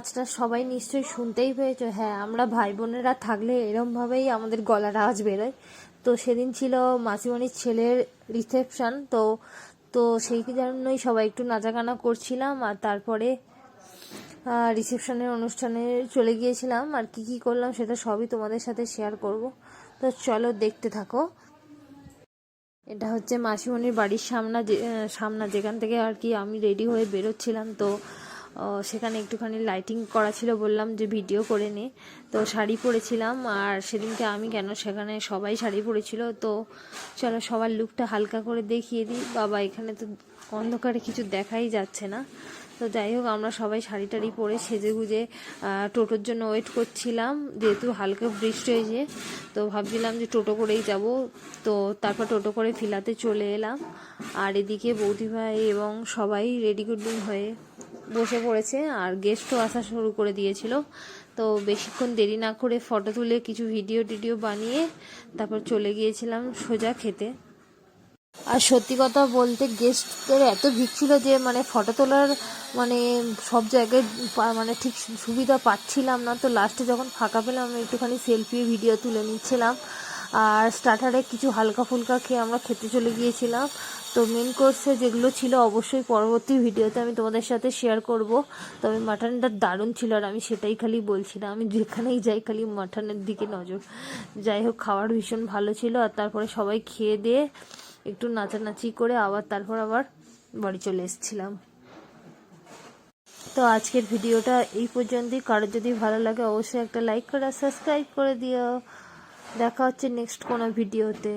আওয়াজটা সবাই নিশ্চয়ই শুনতেই পেয়েছো। হ্যাঁ, আমরা ভাই বোনেরা থাকলে এরমভাবেই আমাদের গলার আওয়াজ বেরোয়। তো সেদিন ছিল মাসিমণির ছেলের রিসেপশন, তো তো সেই জন্যই সবাই একটু নাচাগানা করছিলাম। আর তারপরে রিসেপশনের অনুষ্ঠানে চলে গিয়েছিলাম। আর কি কি করলাম সেটা সবই তোমাদের সাথে শেয়ার করব। তো চলো দেখতে থাকো। এটা হচ্ছে মাসিমণির বাড়ির সামনা যেখান থেকে আর কি আমি রেডি হয়ে বেরোচ্ছিলাম। তো সেখানে একটুখানি লাইটিং করা ছিল, বললাম যে ভিডিও করে নে। তো শাড়ি পরেছিলাম, আর সেদিনকে আমি কেন, সেখানে সবাই শাড়ি পরেছিল। তো চলো সবার লুকটা হালকা করে দেখিয়ে দিই। বাবা, এখানে তো অন্ধকারে কিছু দেখাই যাচ্ছে না। তো যাই হোক, আমরা সবাই শাড়ি টাড়ি পরে সেজে গুজে টোটোর জন্য ওয়েট করছিলাম, যেহেতু হালকা বৃষ্টি হয়েছে। তো ভাবছিলাম যে টোটো করেই যাব। তো তারপর টোটো করে ফিলাতে চলে এলাম। আর এদিকে বৌদি ভাই এবং সবাই রেডি গুড্ডিং হয়ে বসে পড়েছে, আর গেস্টও আসা শুরু করে দিয়েছিল। তো বেশিক্ষণ দেরি না করে ফটো তুলে কিছু ভিডিও বানিয়ে তারপর চলে গিয়েছিলাম সোজা খেতে। আর সত্যি কথা বলতে গেস্টদের এত ভিড় ছিল যে মানে ফটো তোলার মানে সব জায়গায় মানে ঠিক সুবিধা পাচ্ছিলাম না। তো লাস্টে যখন ফাঁকা পেলাম আমি একটুখানি সেলফি ভিডিও তুলে নিচ্ছিলাম। আর স্টার্টারে কিছু হালকা ফুলকা খেয়ে আমরা খেতে চলে গিয়েছিলাম। তো মেন কোর্সে যেগুলো ছিল অবশ্যই পরবর্তী ভিডিওতে আমি তোমাদের সাথে শেয়ার করব। তবে মাটনটা দারুণ ছিল, আর আমি সেটাই খালি বলছি না, আমি যেখানেই যাই খালি মাটনের দিকে নজর। যাই হোক, খাবার ভীষণ ভালো ছিল। আর তারপরে সবাই খেয়ে দিয়ে একটু নাচানাচি করে তারপর আবার বাড়ি চলে এসেছিলাম। তো আজকের ভিডিওটা এই পর্যন্তই। কারোর যদি ভালো লাগে অবশ্যই একটা লাইক করে সাবস্ক্রাইব করে দিও। দেখা হচ্ছে নেক্সট কোনো ভিডিওতে।